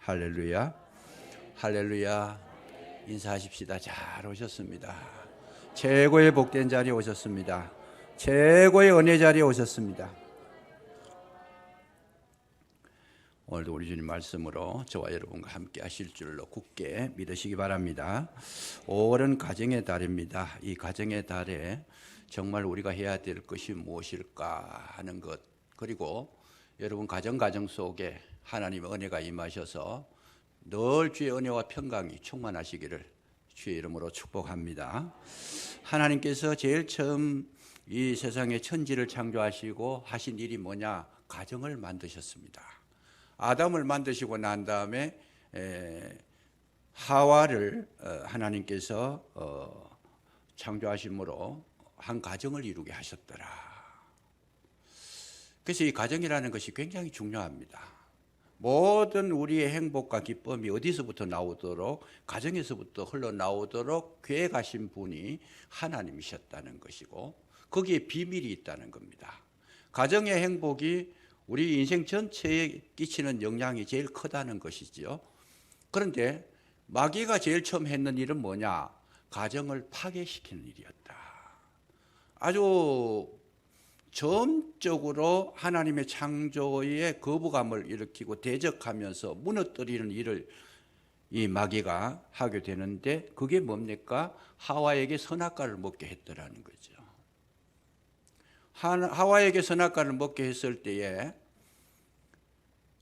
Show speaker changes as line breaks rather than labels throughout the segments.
할렐루야. 할렐루야. 인사하십시다. 잘 오셨습니다. 최고의 복된 자리에 오셨습니다. 최고의 은혜 자리에 오셨습니다. 오늘도 우리 주님 말씀으로 저와 여러분과 함께 하실 줄로 굳게 믿으시기 바랍니다. 5월은 가정의 달입니다. 이 가정의 달에 정말 우리가 해야 될 것이 무엇일까 하는 것, 그리고 여러분 가정 속에 하나님의 은혜가 임하셔서 늘 주의 은혜와 평강이 충만하시기를 주의 이름으로 축복합니다. 하나님께서 제일 처음 이 세상의 천지를 창조하시고 하신 일이 뭐냐? 가정을 만드셨습니다. 아담을 만드시고 난 다음에 하와를 하나님께서 창조하심으로 한 가정을 이루게 하셨더라. 그래서 이 가정이라는 것이 굉장히 중요합니다. 모든 우리의 행복과 기쁨이 어디서부터 나오도록, 가정에서부터 흘러나오도록 계획하신 분이 하나님이셨다는 것이고, 거기에 비밀이 있다는 겁니다. 가정의 행복이 우리 인생 전체에 끼치는 영향이 제일 크다는 것이지요. 그런데 마귀가 제일 처음 했는 일은 뭐냐? 가정을 파괴시키는 일이었다. 아주 점적으로 하나님의 창조에 거부감을 일으키고 대적하면서 무너뜨리는 일을 이 마귀가 하게 되는데, 그게 뭡니까? 하와에게 선악과를 먹게 했더라는 거죠. 하와에게 선악과를 먹게 했을 때에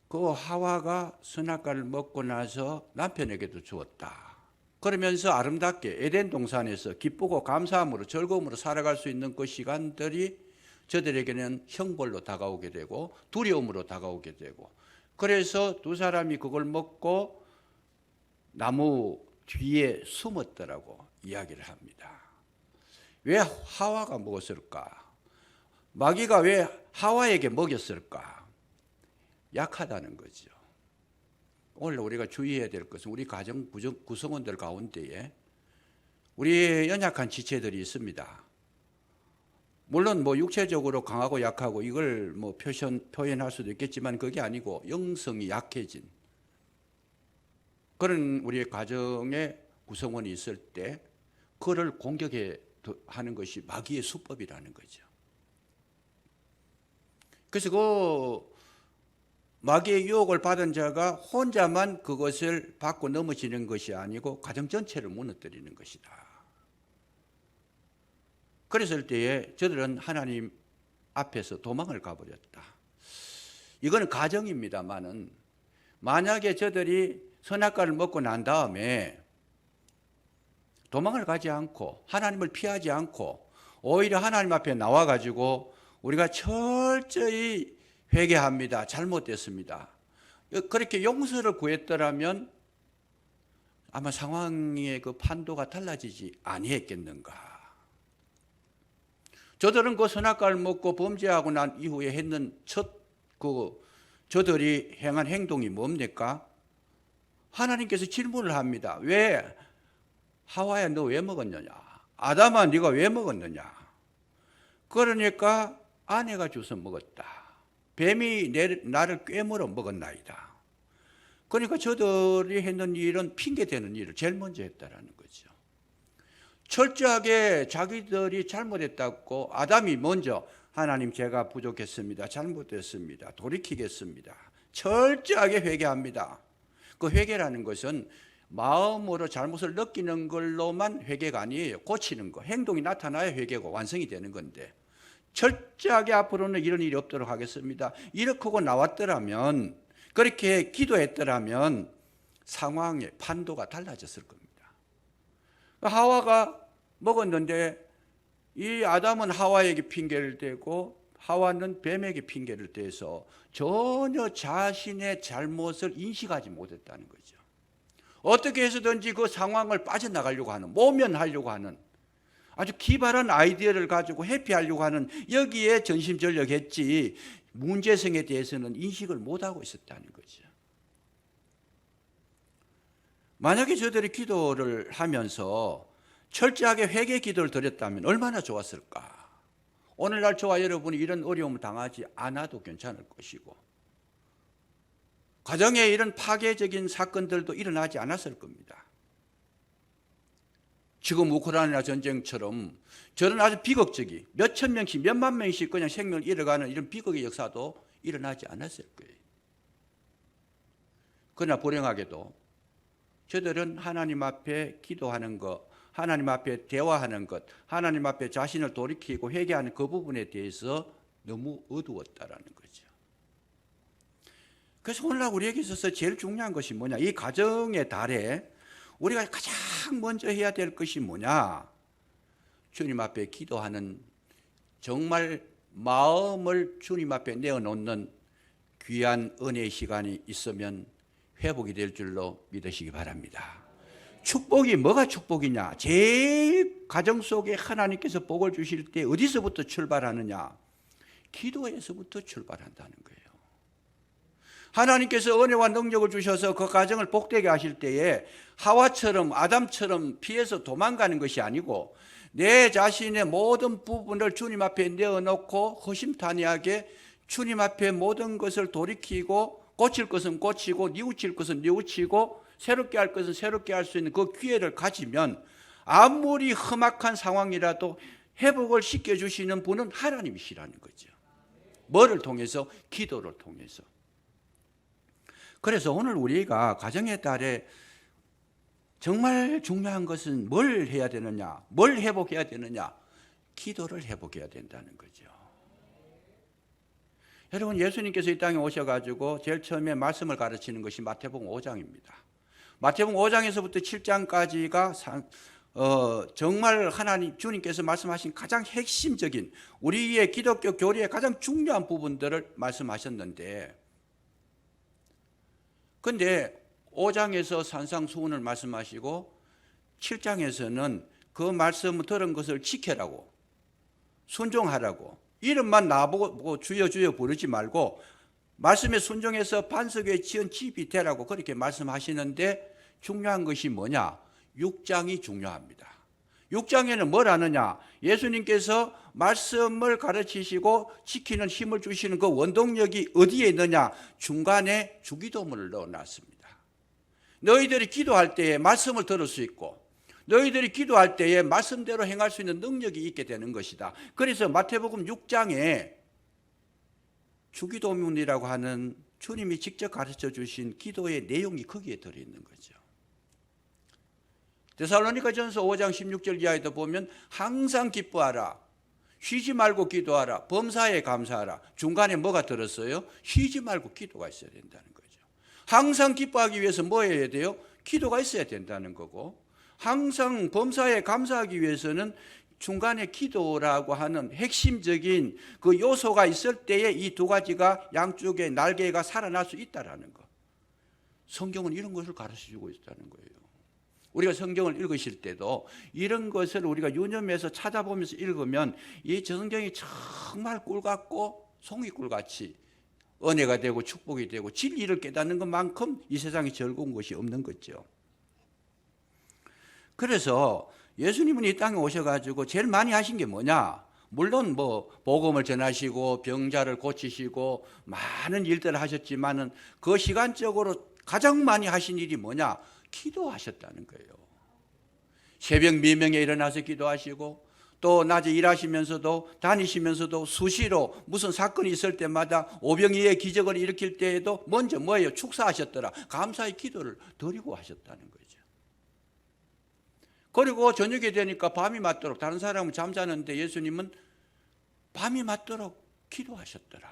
그 하와가 선악과를 먹고 나서 남편에게도 주었다. 그러면서 아름답게 에덴 동산에서 기쁘고 감사함으로 즐거움으로 살아갈 수 있는 그 시간들이 저들에게는 형벌로 다가오게 되고 두려움으로 다가오게 되고, 그래서 두 사람이 그걸 먹고 나무 뒤에 숨었더라고 이야기를 합니다. 왜 하와가 먹었을까? 마귀가 왜 하와에게 먹였을까? 약하다는 거죠. 오늘 우리가 주의해야 될 것은 우리 가정 구성원들 가운데에 우리의 연약한 지체들이 있습니다. 물론 육체적으로 강하고 약하고 이걸 표현할 수도 있겠지만, 그게 아니고 영성이 약해진 그런 우리의 가정의 구성원이 있을 때 그를 공격하는 것이 마귀의 수법이라는 거죠. 그래서 그 마귀의 유혹을 받은 자가 혼자만 그것을 받고 넘어지는 것이 아니고 가정 전체를 무너뜨리는 것이다. 그랬을 때에 저들은 하나님 앞에서 도망을 가버렸다. 이거는 가정입니다만은, 만약에 저들이 선악과를 먹고 난 다음에 도망을 가지 않고 하나님을 피하지 않고 오히려 하나님 앞에 나와가지고 우리가 철저히 회개합니다. 잘못됐습니다. 그렇게 용서를 구했더라면 아마 상황의 그 판도가 달라지지 아니했겠는가. 저들은 그 선악과를 먹고 범죄하고 난 이후에 했는 저들이 행한 행동이 뭡니까? 하나님께서 질문을 합니다. 왜? 하와야, 너 왜 먹었느냐? 아담아, 네가 왜 먹었느냐? 그러니까 아내가 주서 먹었다. 뱀이 나를 꿰물어 먹었나이다. 그러니까 저들이 했는 일은 핑계대는 일을 제일 먼저 했다라는 거죠. 철저하게 자기들이 잘못했다고 아담이 먼저, 하나님 제가 부족했습니다. 잘못했습니다. 돌이키겠습니다. 철저하게 회개합니다. 그 회개라는 것은 마음으로 잘못을 느끼는 걸로만 회개가 아니에요. 고치는 거, 행동이 나타나야 회개가 완성이 되는 건데, 철저하게 앞으로는 이런 일이 없도록 하겠습니다. 이렇게 하고 나왔더라면, 그렇게 기도했더라면 상황의 판도가 달라졌을 겁니다. 하와가 먹었는데 이 아담은 하와에게 핑계를 대고 하와는 뱀에게 핑계를 대서 전혀 자신의 잘못을 인식하지 못했다는 거죠. 어떻게 해서든지 그 상황을 빠져나가려고 하는, 모면하려고 하는, 아주 기발한 아이디어를 가지고 회피하려고 하는, 여기에 전심전력했지 문제성에 대해서는 인식을 못하고 있었다는 거죠. 만약에 저들이 기도를 하면서 철저하게 회개 기도를 드렸다면 얼마나 좋았을까. 오늘날 저와 여러분이 이런 어려움을 당하지 않아도 괜찮을 것이고, 가정에 이런 파괴적인 사건들도 일어나지 않았을 겁니다. 지금 우크라이나 전쟁처럼 저런 아주 비극적이 몇천 명씩 몇만 명씩 그냥 생명을 잃어가는 이런 비극의 역사도 일어나지 않았을 거예요. 그러나 불행하게도 저들은 하나님 앞에 기도하는 것, 하나님 앞에 대화하는 것, 하나님 앞에 자신을 돌이키고 회개하는 그 부분에 대해서 너무 어두웠다라는 거죠. 그래서 오늘날 우리에게 있어서 제일 중요한 것이 뭐냐? 이 가정의 달에 우리가 가장 먼저 해야 될 것이 뭐냐? 주님 앞에 기도하는, 정말 마음을 주님 앞에 내어놓는 귀한 은혜의 시간이 있으면 회복이 될 줄로 믿으시기 바랍니다. 축복이 뭐가 축복이냐? 제일 가정 속에 하나님께서 복을 주실 때 어디서부터 출발하느냐? 기도에서부터 출발한다는 거예요. 하나님께서 은혜와 능력을 주셔서 그 가정을 복되게 하실 때에 하와처럼 아담처럼 피해서 도망가는 것이 아니고 내 자신의 모든 부분을 주님 앞에 내어놓고 허심탄회하게 주님 앞에 모든 것을 돌이키고 고칠 것은 고치고 뉘우칠 것은 뉘우치고 새롭게 할 것은 새롭게 할 수 있는 그 기회를 가지면 아무리 험악한 상황이라도 회복을 시켜주시는 분은 하나님이시라는 거죠. 뭐를 통해서? 기도를 통해서. 그래서 오늘 우리가 가정의 달에 정말 중요한 것은 뭘 해야 되느냐? 뭘 회복해야 되느냐? 기도를 회복해야 된다는 거죠. 여러분, 예수님께서 이 땅에 오셔가지고 제일 처음에 말씀을 가르치는 것이 마태복음 5장입니다. 마태복음 5장에서부터 7장까지가 정말 하나님 주님께서 말씀하신 가장 핵심적인 우리의 기독교 교리의 가장 중요한 부분들을 말씀하셨는데, 근데 5장에서 산상수훈을 말씀하시고 7장에서는 그 말씀 들은 것을 지켜라고, 순종하라고, 이름만 나보고 주여 주여 부르지 말고 말씀에 순종해서 반석 위에 지은 집이 되라고 그렇게 말씀하시는데, 중요한 것이 뭐냐? 6장이 중요합니다. 6장에는 뭘 하느냐? 예수님께서 말씀을 가르치시고 지키는 힘을 주시는 그 원동력이 어디에 있느냐? 중간에 주기도문을 넣어놨습니다. 너희들이 기도할 때에 말씀을 들을 수 있고 너희들이 기도할 때에 말씀대로 행할 수 있는 능력이 있게 되는 것이다. 그래서 마태복음 6장에 주기도문이라고 하는 주님이 직접 가르쳐 주신 기도의 내용이 거기에 들어있는 거죠. 데살로니가전서 5장 16절 이하에도 보면 항상 기뻐하라, 쉬지 말고 기도하라, 범사에 감사하라. 중간에 뭐가 들었어요? 쉬지 말고 기도가 있어야 된다는 거죠. 항상 기뻐하기 위해서 뭐 해야 돼요? 기도가 있어야 된다는 거고, 항상 범사에 감사하기 위해서는 중간에 기도라고 하는 핵심적인 그 요소가 있을 때에 이 두 가지가 양쪽의 날개가 살아날 수 있다는 거. 성경은 이런 것을 가르쳐주고 있다는 거예요. 우리가 성경을 읽으실 때도 이런 것을 우리가 유념해서 찾아보면서 읽으면 이 성경이 정말 꿀 같고 송이꿀 같이 은혜가 되고 축복이 되고 진리를 깨닫는 것만큼 이 세상에 즐거운 것이 없는 거죠. 그래서 예수님은 이 땅에 오셔가지고 제일 많이 하신 게 뭐냐? 물론 뭐 복음을 전하시고 병자를 고치시고 많은 일들을 하셨지만은 그 시간적으로 가장 많이 하신 일이 뭐냐? 기도하셨다는 거예요. 새벽 미명에 일어나서 기도하시고 또 낮에 일하시면서도 다니시면서도 수시로 무슨 사건이 있을 때마다 오병이의 기적을 일으킬 때에도 먼저 뭐예요? 축사하셨더라. 감사의 기도를 드리고 하셨다는 거죠. 그리고 저녁이 되니까 밤이 맞도록, 다른 사람은 잠자는데 예수님은 밤이 맞도록 기도하셨더라.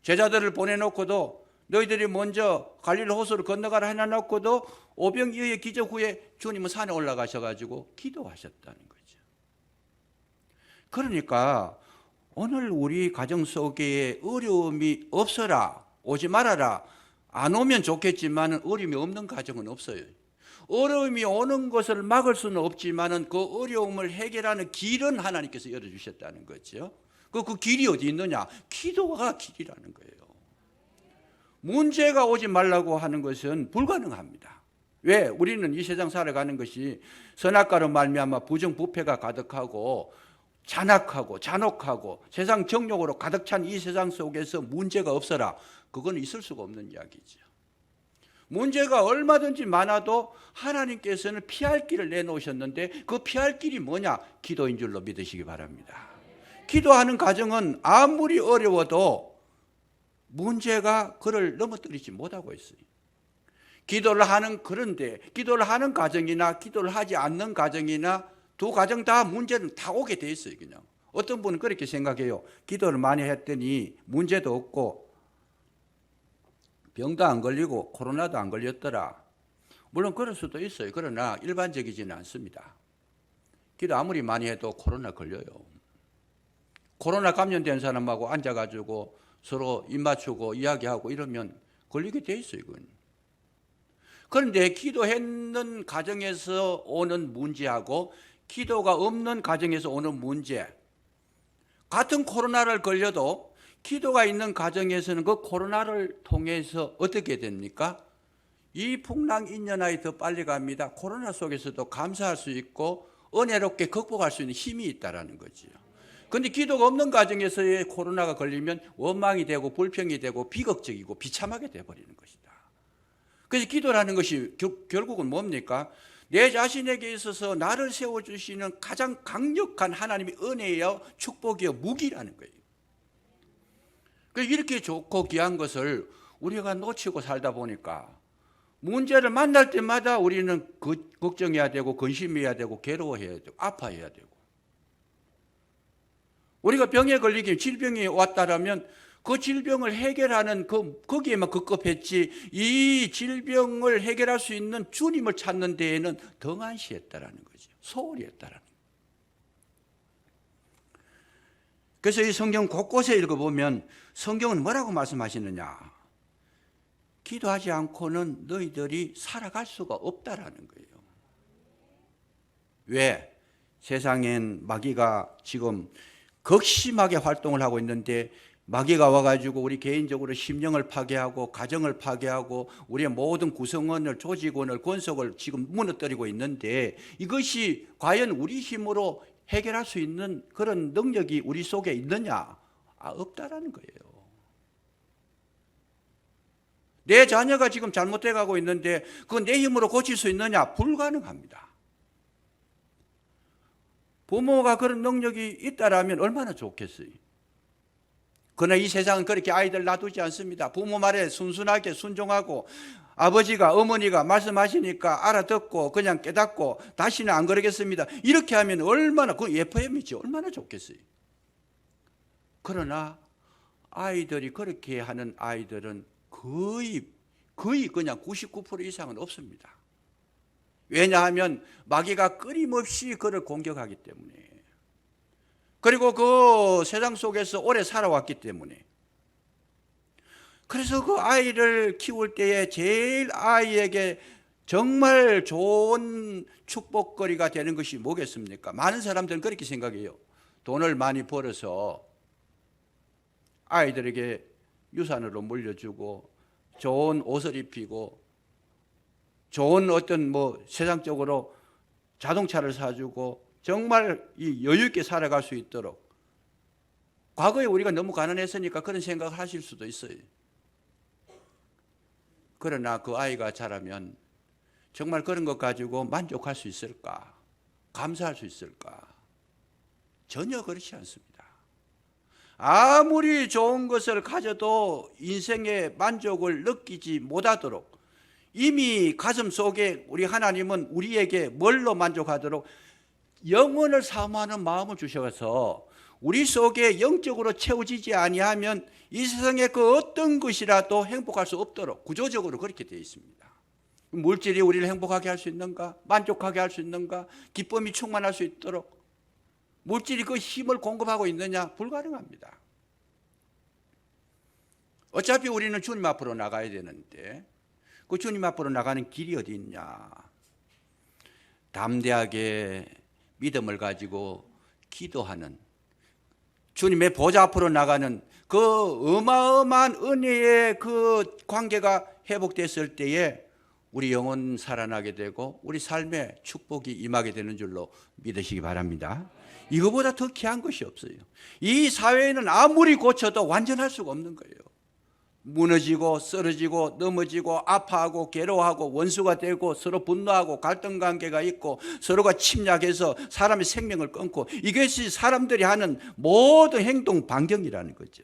제자들을 보내놓고도 너희들이 먼저 갈릴리 호수를 건너가라 해놔놓고도 오병이어의 기적 후에 주님은 산에 올라가셔가지고 기도하셨다는 거죠. 그러니까 오늘 우리 가정 속에 어려움이 없어라, 오지 말아라, 안 오면 좋겠지만 어려움이 없는 가정은 없어요. 어려움이 오는 것을 막을 수는 없지만 그 어려움을 해결하는 길은 하나님께서 열어주셨다는 거죠. 그 길이 어디 있느냐? 기도가 길이라는 거예요. 문제가 오지 말라고 하는 것은 불가능합니다. 왜? 우리는 이 세상 살아가는 것이 선악과로 말미암아 부정부패가 가득하고 잔악하고 잔혹하고 세상 정욕으로 가득 찬 이 세상 속에서 문제가 없어라. 그건 있을 수가 없는 이야기죠. 문제가 얼마든지 많아도 하나님께서는 피할 길을 내놓으셨는데 그 피할 길이 뭐냐? 기도인 줄로 믿으시기 바랍니다. 기도하는 과정은 아무리 어려워도 문제가 그를 넘어뜨리지 못하고 있어요. 기도를 하는 그런데 기도를 하는 과정이나 기도를 하지 않는 과정이나 두 과정 다 문제는 다 오게 돼 있어요. 그냥 어떤 분은 그렇게 생각해요. 기도를 많이 했더니 문제도 없고 병도 안 걸리고 코로나도 안 걸렸더라. 물론 그럴 수도 있어요. 그러나 일반적이지는 않습니다. 기도 아무리 많이 해도 코로나 걸려요. 코로나 감염된 사람하고 앉아가지고 서로 입 맞추고 이야기하고 이러면 걸리게 돼 있어요. 이건. 그런데 기도했는 과정에서 오는 문제하고 기도가 없는 과정에서 오는 문제, 같은 코로나를 걸려도 기도가 있는 과정에서는 그 코로나를 통해서 어떻게 됩니까? 이 풍랑 인연하여 더 빨리 갑니다. 코로나 속에서도 감사할 수 있고 은혜롭게 극복할 수 있는 힘이 있다는 거죠. 그런데 기도가 없는 과정에서의 코로나가 걸리면 원망이 되고 불평이 되고 비극적이고 비참하게 되어버리는 것이다. 그래서 기도라는 것이 결국은 뭡니까? 내 자신에게 있어서 나를 세워주시는 가장 강력한 하나님의 은혜여 축복이여 무기라는 거예요. 이렇게 좋고 귀한 것을 우리가 놓치고 살다 보니까 문제를 만날 때마다 우리는 걱정해야 되고 근심해야 되고 괴로워해야 되고 아파해야 되고, 우리가 병에 걸리기 질병이 왔다라면 그 질병을 해결하는 거기에만 급급했지 이 질병을 해결할 수 있는 주님을 찾는 데에는 덩한시했다라는 거죠. 소홀히 했다라는 거죠. 그래서 이 성경 곳곳에 읽어보면 성경은 뭐라고 말씀하시느냐? 기도하지 않고는 너희들이 살아갈 수가 없다라는 거예요. 왜? 세상엔 마귀가 지금 극심하게 활동을 하고 있는데 마귀가 와가지고 우리 개인적으로 심령을 파괴하고 가정을 파괴하고 우리의 모든 구성원을 조직원을 권속을 지금 무너뜨리고 있는데 이것이 과연 우리 힘으로 해결할 수 있는 그런 능력이 우리 속에 있느냐? 없다라는 거예요. 내 자녀가 지금 잘못돼 가고 있는데 그건 내 힘으로 고칠 수 있느냐? 불가능합니다. 부모가 그런 능력이 있다라면 얼마나 좋겠어요. 그러나 이 세상은 그렇게 아이들 놔두지 않습니다. 부모 말에 순순하게 순종하고 아버지가 어머니가 말씀하시니까 알아듣고 그냥 깨닫고 다시는 안 그러겠습니다. 이렇게 하면 얼마나 그 FM이지 얼마나 좋겠어요. 그러나 아이들이 그렇게 하는 아이들은 거의 그냥 99% 이상은 없습니다. 왜냐하면 마귀가 끊임없이 그를 공격하기 때문에, 그리고 그 세상 속에서 오래 살아왔기 때문에. 그래서 그 아이를 키울 때에 제일 아이에게 정말 좋은 축복거리가 되는 것이 뭐겠습니까? 많은 사람들은 그렇게 생각해요. 돈을 많이 벌어서 아이들에게 유산으로 물려주고 좋은 옷을 입히고 좋은 어떤 세상적으로 자동차를 사주고 정말 여유 있게 살아갈 수 있도록. 과거에 우리가 너무 가난했으니까 그런 생각을 하실 수도 있어요. 그러나 그 아이가 자라면 정말 그런 것 가지고 만족할 수 있을까? 감사할 수 있을까? 전혀 그렇지 않습니다. 아무리 좋은 것을 가져도 인생의 만족을 느끼지 못하도록 이미 가슴 속에 우리 하나님은 우리에게 뭘로 만족하도록 영혼을 사모하는 마음을 주셔서 우리 속에 영적으로 채워지지 아니하면 이 세상의 그 어떤 것이라도 행복할 수 없도록 구조적으로 그렇게 되어 있습니다. 물질이 우리를 행복하게 할 수 있는가? 만족하게 할 수 있는가? 기쁨이 충만할 수 있도록 물질이 그 힘을 공급하고 있느냐? 불가능합니다. 어차피 우리는 주님 앞으로 나가야 되는데 그 주님 앞으로 나가는 길이 어디 있냐? 담대하게 믿음을 가지고 기도하는, 주님의 보좌 앞으로 나가는 그 어마어마한 은혜의 그 관계가 회복됐을 때에 우리 영혼 살아나게 되고 우리 삶에 축복이 임하게 되는 줄로 믿으시기 바랍니다. 이거보다 더 귀한 것이 없어요. 이 사회는 아무리 고쳐도 완전할 수가 없는 거예요. 무너지고 쓰러지고 넘어지고 아파하고 괴로워하고 원수가 되고 서로 분노하고 갈등관계가 있고 서로가 침략해서 사람의 생명을 끊고 이것이 사람들이 하는 모든 행동 반경이라는 거죠.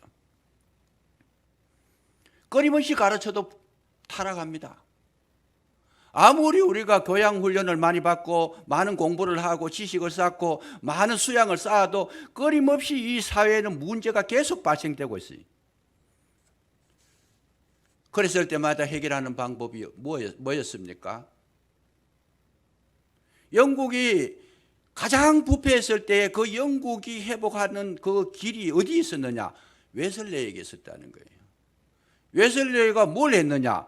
끊임없이 가르쳐도 타락합니다. 아무리 우리가 교양 훈련을 많이 받고 많은 공부를 하고 지식을 쌓고 많은 수양을 쌓아도 끊임없이 이 사회에는 문제가 계속 발생되고 있어요. 그랬을 때마다 해결하는 방법이 뭐였습니까? 영국이 가장 부패했을 때 그 영국이 회복하는 그 길이 어디 있었느냐? 웨슬레이에게 있었다는 거예요. 웨슬레이가 뭘 했느냐?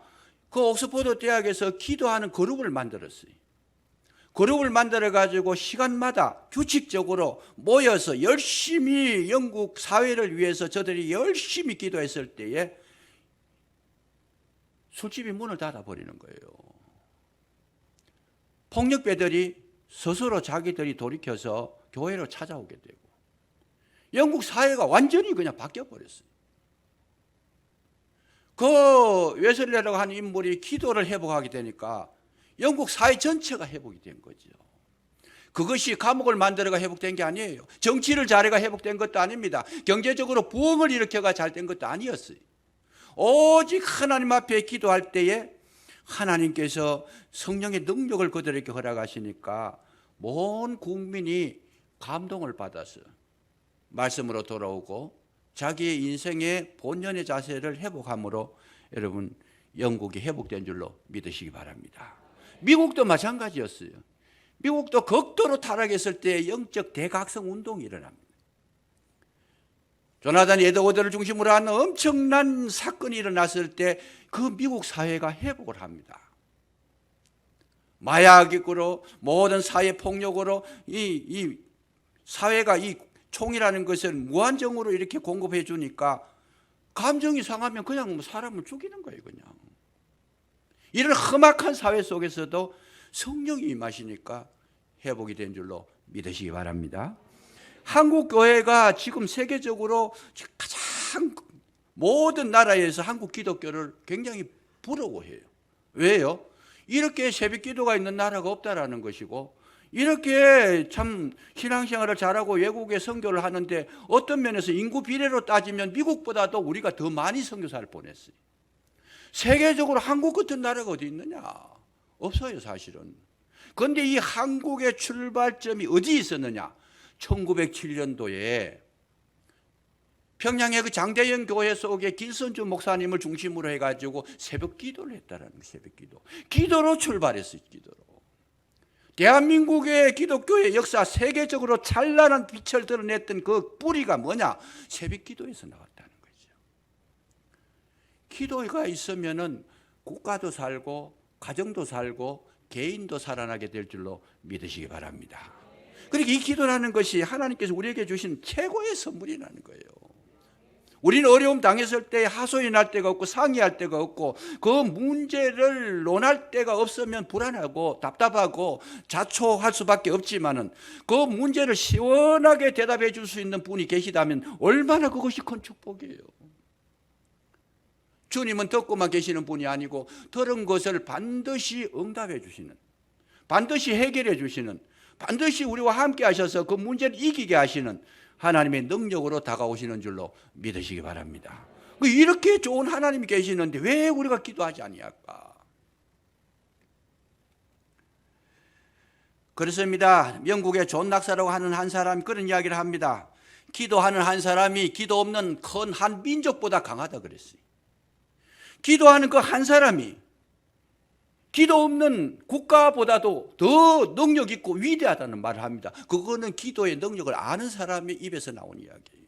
그 옥스퍼드 대학에서 기도하는 그룹을 만들었어요. 그룹을 만들어 가지고 시간마다 규칙적으로 모여서 열심히 영국 사회를 위해서 저들이 열심히 기도했을 때에 술집이 문을 닫아버리는 거예요. 폭력배들이 스스로 자기들이 돌이켜서 교회로 찾아오게 되고 영국 사회가 완전히 그냥 바뀌어버렸어요. 그 웨슬레라고 하는 인물이 기도를 회복하게 되니까 영국 사회 전체가 회복이 된 거죠. 그것이 감옥을 만들어가 회복된 게 아니에요. 정치를 잘해가 회복된 것도 아닙니다. 경제적으로 부흥을 일으켜가 잘 된 것도 아니었어요. 오직 하나님 앞에 기도할 때에 하나님께서 성령의 능력을 그들에게 허락하시니까 온 국민이 감동을 받아서 말씀으로 돌아오고 자기의 인생의 본연의 자세를 회복함으로 여러분 영국이 회복된 줄로 믿으시기 바랍니다. 미국도 마찬가지였어요. 미국도 극도로 타락했을 때 영적 대각성 운동이 일어납니다. 조나단 에드워드를 중심으로 하는 엄청난 사건이 일어났을 때 그 미국 사회가 회복을 합니다. 마약으로 모든 사회 폭력으로 이 사회가 이 총이라는 것을 무한정으로 이렇게 공급해 주니까 감정이 상하면 그냥 사람을 죽이는 거예요. 그냥 이런 험악한 사회 속에서도 성령이 임하시니까 회복이 된 줄로 믿으시기 바랍니다. 한국 교회가 지금 세계적으로 가장 모든 나라에서 한국 기독교를 굉장히 부러워해요. 왜요? 이렇게 새벽 기도가 있는 나라가 없다라는 것이고 이렇게 참 신앙생활을 잘하고 외국에 선교를 하는데 어떤 면에서 인구 비례로 따지면 미국보다도 우리가 더 많이 선교사를 보냈어요. 세계적으로 한국 같은 나라가 어디 있느냐? 없어요, 사실은. 그런데 이 한국의 출발점이 어디 있었느냐? 1907년도에 평양의 그 장대영 교회 속에 길선주 목사님을 중심으로 해가지고 새벽 기도를 했다라는 거예요. 새벽 기도. 기도로 출발했어요. 기도로. 대한민국의 기독교의 역사 세계적으로 찬란한 빛을 드러냈던 그 뿌리가 뭐냐? 새벽 기도에서 나왔다는 거죠. 기도가 있으면은 국가도 살고 가정도 살고 개인도 살아나게 될 줄로 믿으시기 바랍니다. 그러니까 이 기도라는 것이 하나님께서 우리에게 주신 최고의 선물이라는 거예요. 우리는 어려움 당했을 때 하소연할 데가 없고 상의할 데가 없고 그 문제를 논할 데가 없으면 불안하고 답답하고 자초할 수밖에 없지만은 그 문제를 시원하게 대답해 줄 수 있는 분이 계시다면 얼마나 그것이 큰 축복이에요. 주님은 듣고만 계시는 분이 아니고 들은 것을 반드시 응답해 주시는, 반드시 해결해 주시는, 반드시 우리와 함께 하셔서 그 문제를 이기게 하시는 하나님의 능력으로 다가오시는 줄로 믿으시기 바랍니다. 이렇게 좋은 하나님이 계시는데 왜 우리가 기도하지 아니할까? 그렇습니다. 영국의 존 낙사라고 하는 한 사람이 그런 이야기를 합니다. 기도하는 한 사람이 기도 없는 큰 한 민족보다 강하다 그랬어요. 기도하는 그 한 사람이 기도 없는 국가보다도 더 능력 있고 위대하다는 말을 합니다. 그거는 기도의 능력을 아는 사람의 입에서 나온 이야기예요.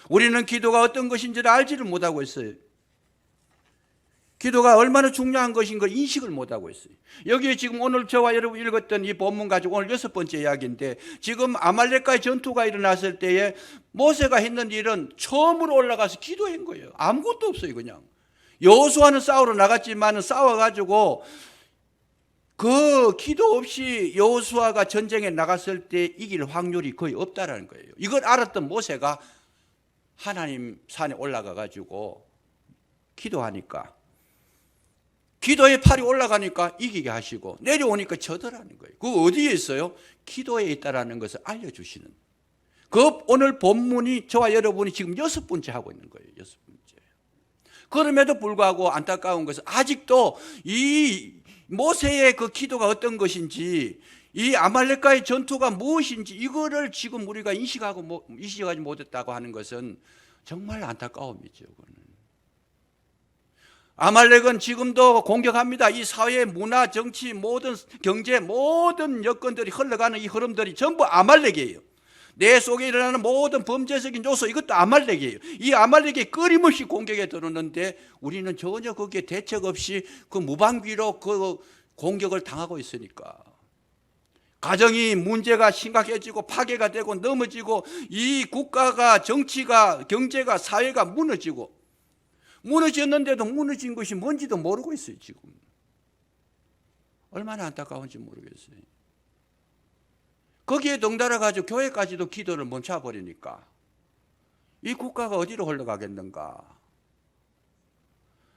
우리는 기도가 어떤 것인지를 알지를 못하고 있어요. 기도가 얼마나 중요한 것인 걸 인식을 못하고 있어요. 여기 지금 오늘 저와 여러분 읽었던 이 본문 가지고 오늘 6번째 이야기인데 지금 아말렉과의 전투가 일어났을 때에 모세가 했는 일은 처음으로 올라가서 기도한 거예요. 아무것도 없어요. 그냥 여호수아는 싸우러 나갔지만 싸워가지고 그 기도 없이 여호수아가 전쟁에 나갔을 때 이길 확률이 거의 없다라는 거예요. 이걸 알았던 모세가 하나님 산에 올라가가지고 기도하니까. 기도의 팔이 올라가니까 이기게 하시고 내려오니까 져더라는 거예요. 그 어디에 있어요? 기도에 있다라는 것을 알려주시는. 그 오늘 본문이 저와 여러분이 지금 6번째 하고 있는 거예요. 6번째. 그럼에도 불구하고 안타까운 것은 아직도 이 모세의 그 기도가 어떤 것인지, 이 아말렉과의 전투가 무엇인지 이거를 지금 우리가 인식하지 못했다고 하는 것은 정말 안타까움이죠. 그거는. 아말렉은 지금도 공격합니다. 이 사회, 문화, 정치, 모든 경제, 모든 여건들이 흘러가는 이 흐름들이 전부 아말렉이에요. 내 속에 일어나는 모든 범죄적인 요소, 이것도 아말렉이에요. 이 아말렉이 끊임없이 공격에 들어오는데 우리는 전혀 거기에 대책 없이 그 무방비로 그 공격을 당하고 있으니까. 가정이 문제가 심각해지고 파괴가 되고 넘어지고, 이 국가가, 정치가, 경제가, 사회가 무너졌는데도 무너진 것이 뭔지도 모르고 있어요. 지금 얼마나 안타까운지 모르겠어요. 거기에 덩달아 가지고 교회까지도 기도를 멈춰버리니까 이 국가가 어디로 흘러가겠는가.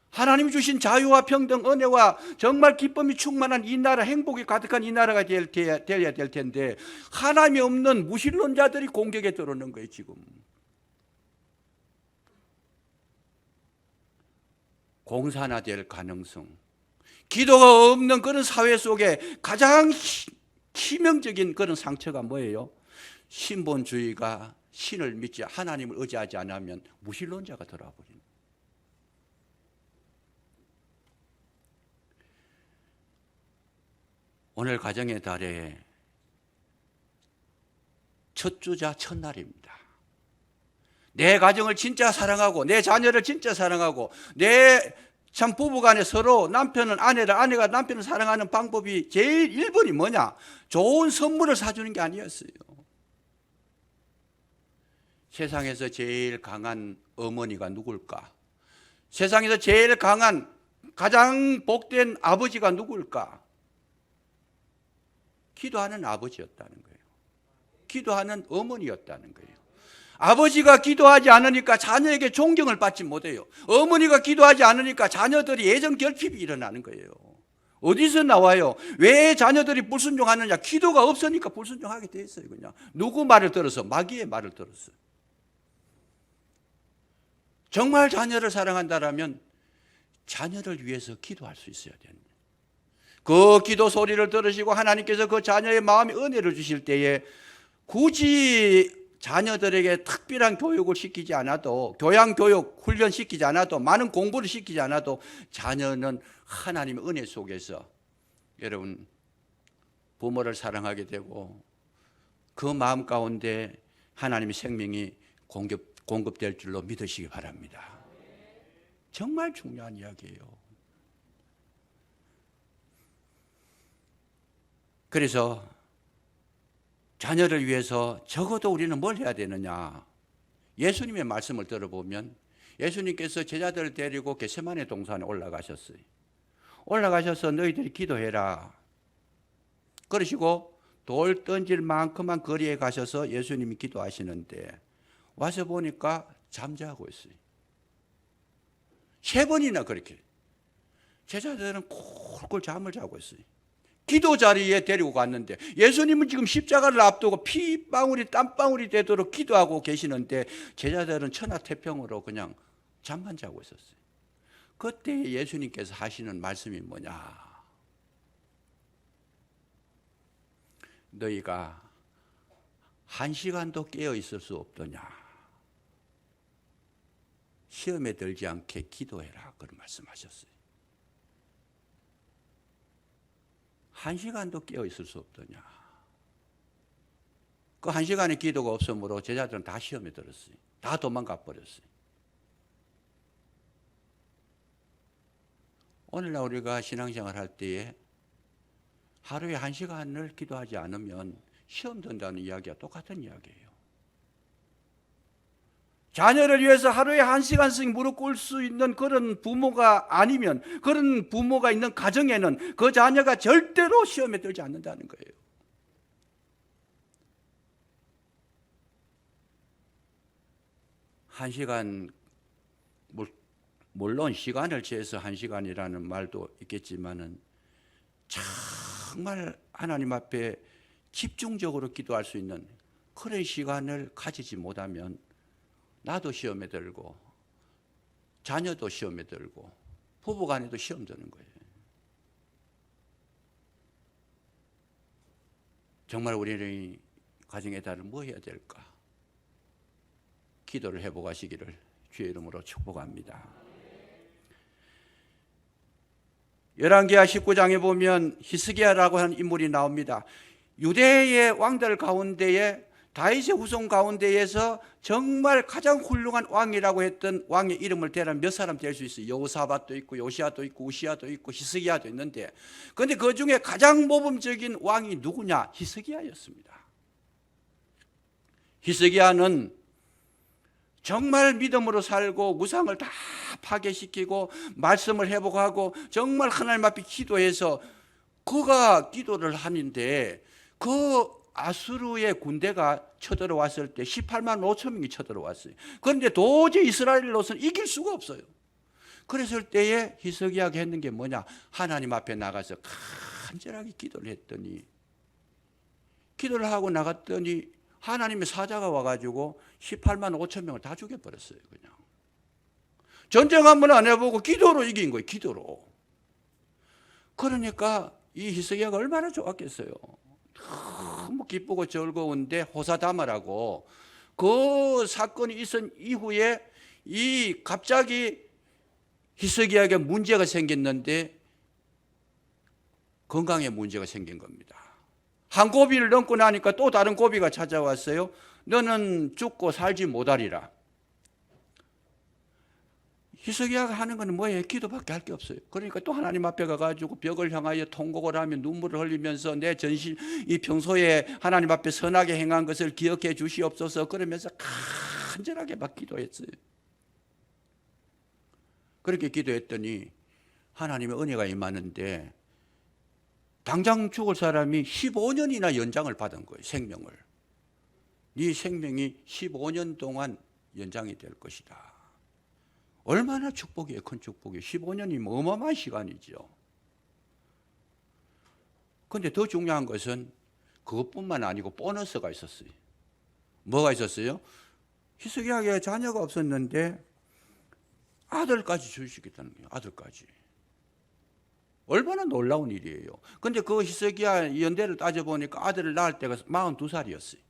하나님 주신 자유와 평등, 은혜와 정말 기쁨이 충만한 이 나라, 행복이 가득한 이 나라가 되어야 될 텐데 하나님이 없는 무신론자들이 공격에 들어오는 거예요. 지금 공산화될 가능성, 기도가 없는 그런 사회 속에 가장 치명적인 그런 상처가 뭐예요? 신본주의가 신을 믿지, 하나님을 의지하지 않으면 무신론자가 돌아버립니다. 오늘 가정의 달에 첫 주자 첫날입니다. 내 가정을 진짜 사랑하고 내 자녀를 진짜 사랑하고 내 참 부부간에 서로 남편은 아내를, 아내가 남편을 사랑하는 방법이 제일 1번이 뭐냐? 좋은 선물을 사주는 게 아니었어요. 세상에서 제일 강한 어머니가 누굴까? 세상에서 제일 강한, 가장 복된 아버지가 누굴까? 기도하는 아버지였다는 거예요. 기도하는 어머니였다는 거예요. 아버지가 기도하지 않으니까 자녀에게 존경을 받지 못해요. 어머니가 기도하지 않으니까 자녀들이 애정 결핍이 일어나는 거예요. 어디서 나와요? 왜 자녀들이 불순종하느냐? 기도가 없으니까 불순종하게 돼 있어요. 그냥 누구 말을 들어서? 마귀의 말을 들었어요. 정말 자녀를 사랑한다라면 자녀를 위해서 기도할 수 있어야 됩니다. 그 기도 소리를 들으시고 하나님께서 그 자녀의 마음에 은혜를 주실 때에 굳이 자녀들에게 특별한 교육을 시키지 않아도, 교양교육 훈련시키지 않아도, 많은 공부를 시키지 않아도 자녀는 하나님의 은혜 속에서 여러분 부모를 사랑하게 되고 그 마음 가운데 하나님의 생명이 공급될 줄로 믿으시기 바랍니다. 정말 중요한 이야기예요. 그래서 자녀를 위해서 적어도 우리는 뭘 해야 되느냐? 예수님의 말씀을 들어보면 예수님께서 제자들을 데리고 겟세마네 동산에 올라가셨어요. 올라가셔서 너희들이 기도해라 그러시고 돌 던질 만큼만 거리에 가셔서 예수님이 기도하시는데 와서 보니까 잠자고 있어요. 3번이나 그렇게 제자들은 콜콜 잠을 자고 있어요. 기도 자리에 데리고 갔는데 예수님은 지금 십자가를 앞두고 피방울이 땀방울이 되도록 기도하고 계시는데 제자들은 천하태평으로 그냥 잠만 자고 있었어요. 그때 예수님께서 하시는 말씀이 뭐냐? 너희가 1시간도 깨어 있을 수 없더냐? 시험에 들지 않게 기도해라. 그런 말씀하셨어요. 1시간도 깨어 있을 수 없더냐. 그 1시간의 기도가 없으므로 제자들은 다 시험에 들었어요. 다 도망가 버렸어요. 오늘날 우리가 신앙생활 할 때에 하루에 1시간을 기도하지 않으면 시험 든다는 이야기와 똑같은 이야기예요. 자녀를 위해서 하루에 1시간씩 무릎 꿇을 수 있는 그런 부모가 아니면, 그런 부모가 있는 가정에는 그 자녀가 절대로 시험에 들지 않는다는 거예요. 한 시간 물론 시간을 재서 1시간이라는 말도 있겠지만은 정말 하나님 앞에 집중적으로 기도할 수 있는 그런 시간을 가지지 못하면 나도 시험에 들고 자녀도 시험에 들고 부부간에도 시험 드는 거예요. 정말 우리는 가정의 달을 뭐 해야 될까? 기도를 해보가시기를 주의 이름으로 축복합니다. 열왕기하 19장에 보면 히스기야라고 하는 인물이 나옵니다. 유대의 왕들 가운데에 다윗의 후손 가운데에서 정말 가장 훌륭한 왕이라고 했던 왕의 이름을 대라면 몇 사람 될 수 있어요. 여호사밧도 있고 요시야도 있고 우시야도 있고 히스기야도 있는데, 그런데 그 중에 가장 모범적인 왕이 누구냐? 히스기야였습니다. 히스기야는 정말 믿음으로 살고 우상을 다 파괴시키고 말씀을 회복하고 정말 하나님 앞에 기도해서 그가 기도를 하는데, 그 아수르의 군대가 쳐들어왔을 때 18만 5천 명이 쳐들어왔어요. 그런데 도저히 이스라엘로서는 이길 수가 없어요. 그랬을 때에 히스기야가 했는 게 뭐냐? 하나님 앞에 나가서 간절하게 기도를 했더니, 기도를 하고 나갔더니 하나님의 사자가 와가지고 18만 5천 명을 다 죽여버렸어요. 그냥 전쟁 한번 안 해보고 기도로 이긴 거예요. 기도로. 그러니까 이 히스기야가 얼마나 좋았겠어요. 너무 기쁘고 즐거운데 호사다마라고 그 사건이 있은 이후에 이 갑자기 히스기야에게 문제가 생겼는데 건강에 문제가 생긴 겁니다. 한 고비를 넘고 나니까 또 다른 고비가 찾아왔어요. 너는 죽고 살지 못하리라. 히스기야가 하는 건 뭐예요? 기도밖에 할 게 없어요. 그러니까 또 하나님 앞에 가가지고 벽을 향하여 통곡을 하며 눈물을 흘리면서 내 전신 이 평소에 하나님 앞에 선하게 행한 것을 기억해 주시옵소서 그러면서 간절하게 막 기도했어요. 그렇게 기도했더니 하나님의 은혜가 임하는데 당장 죽을 사람이 15년이나 연장을 받은 거예요. 생명을. 네 생명이 15년 동안 연장이 될 것이다. 얼마나 축복이에요. 큰 축복이에요. 15년이면 어마어마한 시간이죠. 그런데 더 중요한 것은 그것뿐만 아니고 보너스가 있었어요. 뭐가 있었어요? 히스기야에게 자녀가 없었는데 아들까지 주시겠다는 거예요. 아들까지. 얼마나 놀라운 일이에요. 그런데 그 히스기야 연대를 따져보니까 아들을 낳을 때가 42살이었어요.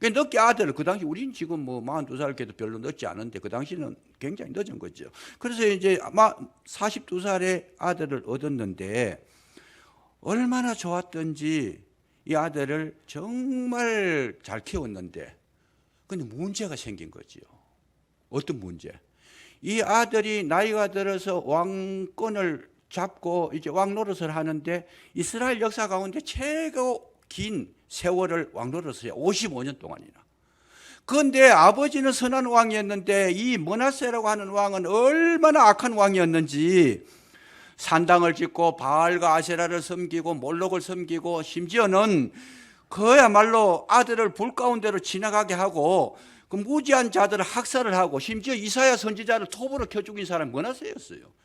늦게 아들을, 그 당시 우리는 지금 뭐 42살께도 별로 늦지 않은데 그 당시는 굉장히 늦은 거죠. 그래서 이제 42살에 아들을 얻었는데 얼마나 좋았던지 이 아들을 정말 잘 키웠는데, 근데 문제가 생긴 거지요. 어떤 문제? 이 아들이 나이가 들어서 왕권을 잡고 이제 왕 노릇을 하는데 이스라엘 역사 가운데 최고 긴 세월을 왕 노릇을 해요. 55년 동안이나. 그런데 아버지는 선한 왕이었는데 이 므낫세라고 하는 왕은 얼마나 악한 왕이었는지 산당을 짓고 바알과 아세라를 섬기고 몰록을 섬기고 심지어는 그야말로 아들을 불 가운데로 지나가게 하고 그 무지한 자들을 학살을 하고 심지어 이사야 선지자를 톱으로 켜 죽인 사람이 므낫세였어요.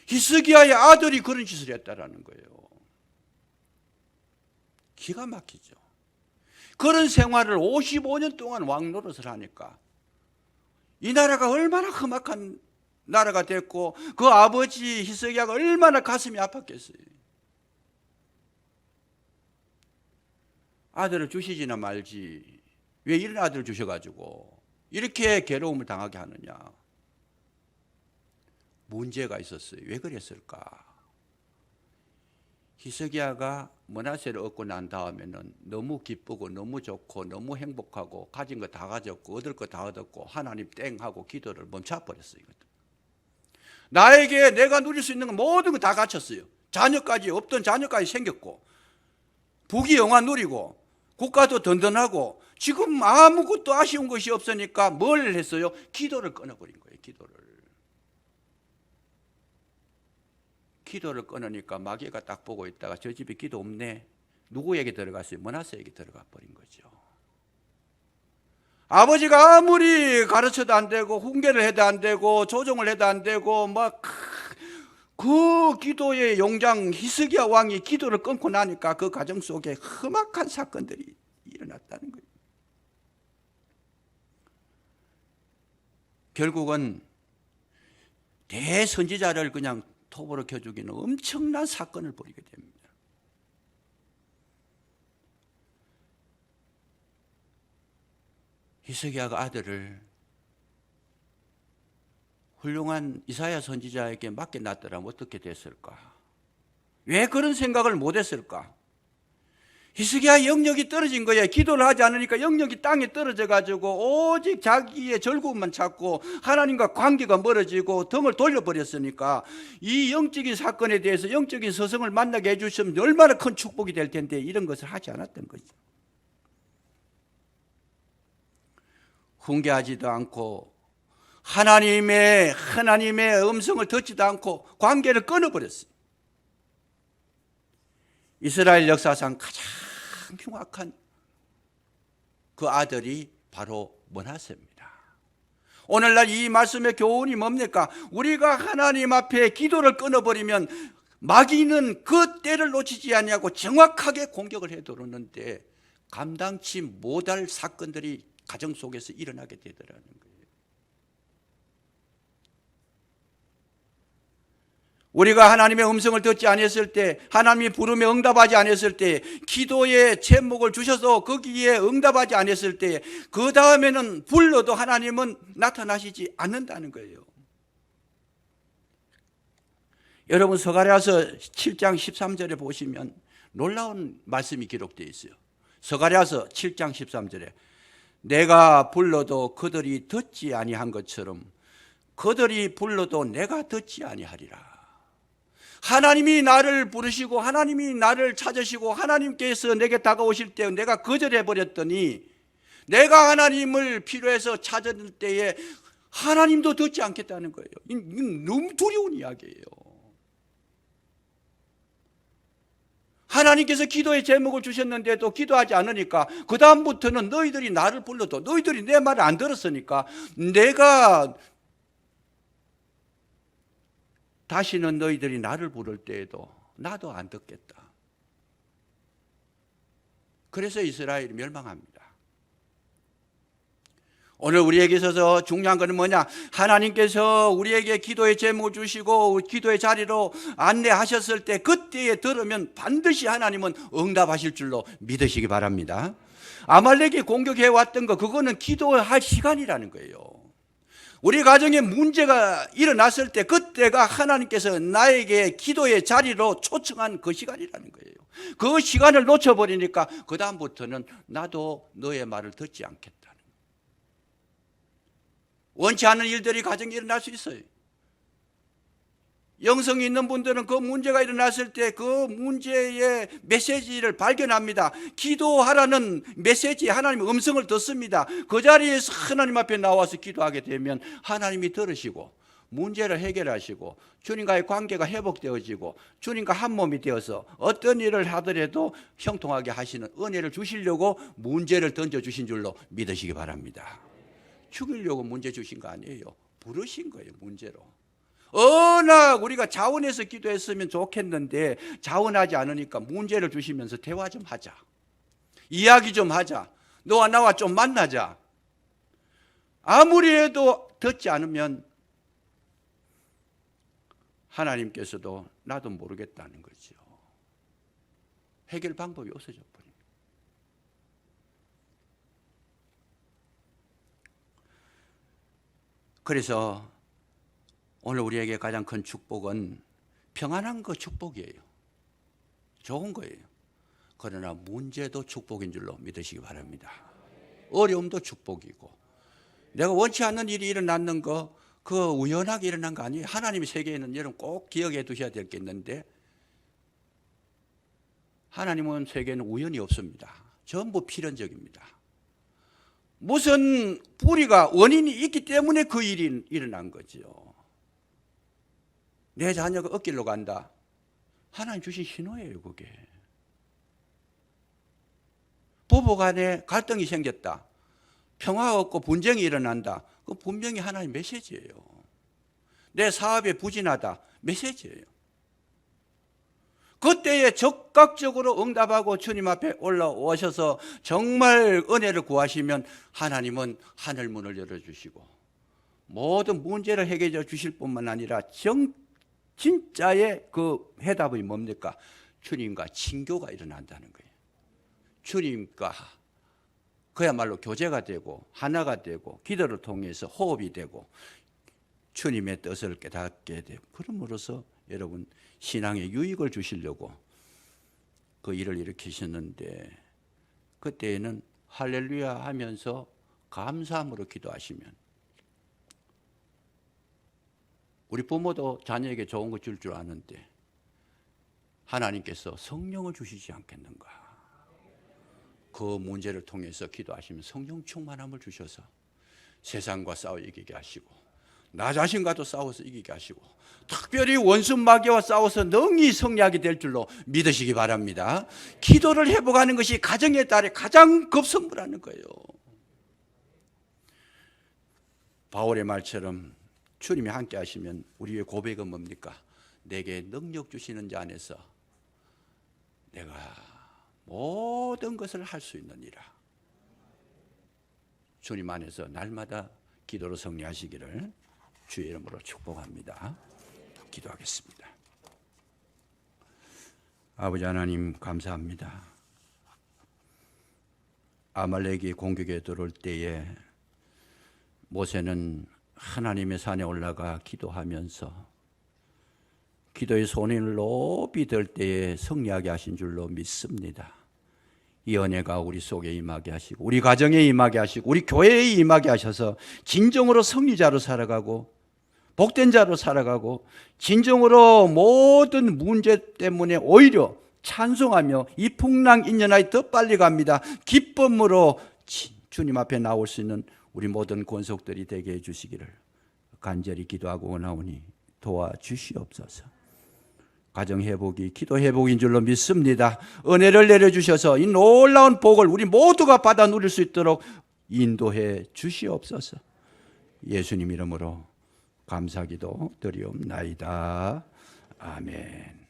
히스기야의 아들이 그런 짓을 했다라는 거예요. 기가 막히죠. 그런 생활을 55년 동안 왕 노릇을 하니까 이 나라가 얼마나 험악한 나라가 됐고 그 아버지 히스기야가 얼마나 가슴이 아팠겠어요. 아들을 주시지나 말지 왜 이런 아들을 주셔가지고 이렇게 괴로움을 당하게 하느냐. 문제가 있었어요. 왜 그랬을까? 히스기야가 므낫세를 얻고 난 다음에는 너무 기쁘고 너무 좋고 너무 행복하고 가진 거 다 가졌고 얻을 거 다 얻었고 하나님 땡 하고 기도를 멈춰버렸어요. 나에게 내가 누릴 수 있는 건 모든 거 다 갖췄어요. 자녀까지, 없던 자녀까지 생겼고 부귀 영화 누리고 국가도 든든하고 지금 아무것도 아쉬운 것이 없으니까 뭘 했어요? 기도를 끊어버린 거예요. 기도를 끊으니까 마귀가 딱 보고 있다가 저 집에 기도 없네. 누구에게 들어갔어요? 므낫세에게 들어가 버린 거죠. 아버지가 아무리 가르쳐도 안 되고 훈계를 해도 안 되고 조종을 해도 안 되고 막 그 기도의 용장 히스기야 왕이 기도를 끊고 나니까 그 가정 속에 험악한 사건들이 일어났다는 거예요. 결국은 대선지자를 그냥 톱으로 켜 죽이는 엄청난 사건을 벌이게 됩니다. 히스기야가 아들을 훌륭한 이사야 선지자에게 맡겨놨더라면 어떻게 됐을까? 왜 그런 생각을 못했을까? 히스기야 영역이 떨어진 거예요. 기도를 하지 않으니까 영역이 땅에 떨어져 가지고 오직 자기의 즐거움만 찾고 하나님과 관계가 멀어지고 등을 돌려버렸으니까 이 영적인 사건에 대해서 영적인 서성을 만나게 해주시면 얼마나 큰 축복이 될 텐데 이런 것을 하지 않았던 거죠. 훈계하지도 않고 하나님의 음성을 듣지도 않고 관계를 끊어버렸어요. 이스라엘 역사상 가장 흉악한 그 아들이 바로 므낫세입니다. 오늘날 이 말씀의 교훈이 뭡니까? 우리가 하나님 앞에 기도를 끊어버리면 마귀는 그 때를 놓치지 않냐고 정확하게 공격을 해들었는데 감당치 못할 사건들이 가정 속에서 일어나게 되더라는 거예요. 우리가 하나님의 음성을 듣지 않았을 때, 하나님이 부름에 응답하지 않았을 때, 기도의 제목을 주셔서 거기에 응답하지 않았을 때, 그 다음에는 불러도 하나님은 나타나시지 않는다는 거예요. 여러분 스가랴서 7장 13절에 보시면 놀라운 말씀이 기록되어 있어요. 스가랴서 7장 13절에 내가 불러도 그들이 듣지 아니한 것처럼 그들이 불러도 내가 듣지 아니하리라. 하나님이 나를 부르시고 하나님이 나를 찾으시고 하나님께서 내게 다가오실 때 내가 거절해버렸더니 내가 하나님을 필요해서 찾을 때에 하나님도 듣지 않겠다는 거예요. 이건 너무 두려운 이야기예요. 하나님께서 기도의 제목을 주셨는데도 기도하지 않으니까 그 다음부터는 너희들이 나를 불러도 너희들이 내 말을 안 들었으니까 내가 다시는 너희들이 나를 부를 때에도 나도 안 듣겠다. 그래서 이스라엘이 멸망합니다. 오늘 우리에게 있어서 중요한 것은 뭐냐? 하나님께서 우리에게 기도의 제목을 주시고 기도의 자리로 안내하셨을 때 그때에 들으면 반드시 하나님은 응답하실 줄로 믿으시기 바랍니다. 아말렉이 공격해 왔던 거 그거는 기도할 시간이라는 거예요. 우리 가정에 문제가 일어났을 때 그때가 하나님께서 나에게 기도의 자리로 초청한 그 시간이라는 거예요. 그 시간을 놓쳐버리니까 그 다음부터는 나도 너의 말을 듣지 않겠다는 거예요. 원치 않는 일들이 가정에 일어날 수 있어요. 영성이 있는 분들은 그 문제가 일어났을 때 그 문제의 메시지를 발견합니다. 기도하라는 메시지, 하나님의 음성을 듣습니다. 그 자리에서 하나님 앞에 나와서 기도하게 되면 하나님이 들으시고 문제를 해결하시고 주님과의 관계가 회복되어지고 주님과 한 몸이 되어서 어떤 일을 하더라도 형통하게 하시는 은혜를 주시려고 문제를 던져주신 줄로 믿으시기 바랍니다. 죽이려고 문제 주신 거 아니에요. 부르신 거예요, 문제로. 워낙 우리가 자원해서 기도했으면 좋겠는데 자원하지 않으니까 문제를 주시면서 대화 좀 하자. 이야기 좀 하자. 너와 나와 좀 만나자. 아무리 해도 듣지 않으면 하나님께서도 나도 모르겠다는 거죠. 해결 방법이 없어져 버립니다. 그래서 오늘 우리에게 가장 큰 축복은 평안한 거 축복이에요. 좋은 거예요. 그러나 문제도 축복인 줄로 믿으시기 바랍니다. 어려움도 축복이고 내가 원치 않는 일이 일어났는 거 그거 우연하게 일어난 거 아니에요. 하나님의 세계에는 여러분 꼭 기억해 두셔야 될 게 있는데 하나님은 세계에는 우연이 없습니다. 전부 필연적입니다. 무슨 뿌리가 원인이 있기 때문에 그 일이 일어난 거죠. 내 자녀가 엇길로 간다. 하나님 주신 신호예요, 그게. 부부 간에 갈등이 생겼다. 평화가 없고 분쟁이 일어난다. 그 분명히 하나의 메시지예요. 내 사업에 부진하다. 메시지예요. 그때에 적극적으로 응답하고 주님 앞에 올라오셔서 정말 은혜를 구하시면 하나님은 하늘문을 열어주시고 모든 문제를 해결해 주실 뿐만 아니라 진짜의 그 해답이 뭡니까? 주님과 친교가 일어난다는 거예요. 주님과 그야말로 교제가 되고 하나가 되고 기도를 통해서 호흡이 되고 주님의 뜻을 깨닫게 되고 그럼으로써 여러분 신앙에 유익을 주시려고 그 일을 일으키셨는데 그때에는 할렐루야 하면서 감사함으로 기도하시면 우리 부모도 자녀에게 좋은 거 줄 아는데 하나님께서 성령을 주시지 않겠는가? 그 문제를 통해서 기도하시면 성령 충만함을 주셔서 세상과 싸워 이기게 하시고 나 자신과도 싸워서 이기게 하시고 특별히 원수 마귀와 싸워서 능히 승리하게 될 줄로 믿으시기 바랍니다. 기도를 회복하는 것이 가정의 달에 가장 급선무라는 거예요. 바울의 말처럼 주님이 함께 하시면 우리의 고백은 뭡니까? 내게 능력 주시는 자 안에서 내가 모든 것을 할 수 있느니라. 주님 안에서 날마다 기도로 승리하시기를 주의 이름으로 축복합니다. 기도하겠습니다. 아버지 하나님 감사합니다. 아말렉이 공격에 들어올 때에 모세는 하나님의 산에 올라가 기도하면서 기도의 손을 높이 들 때에 승리하게 하신 줄로 믿습니다. 이 은혜가 우리 속에 임하게 하시고 우리 가정에 임하게 하시고 우리 교회에 임하게 하셔서 진정으로 승리자로 살아가고 복된 자로 살아가고 진정으로 모든 문제 때문에 오히려 찬송하며 이 풍랑인연하여 더 빨리 갑니다. 기쁨으로 주님 앞에 나올 수 있는 우리 모든 권속들이 되게 해주시기를 간절히 기도하고 원하오니 도와주시옵소서. 가정 회복이 기도 회복인 줄로 믿습니다. 은혜를 내려주셔서 이 놀라운 복을 우리 모두가 받아 누릴 수 있도록 인도해 주시옵소서. 예수님 이름으로 감사기도 드리옵나이다. 아멘.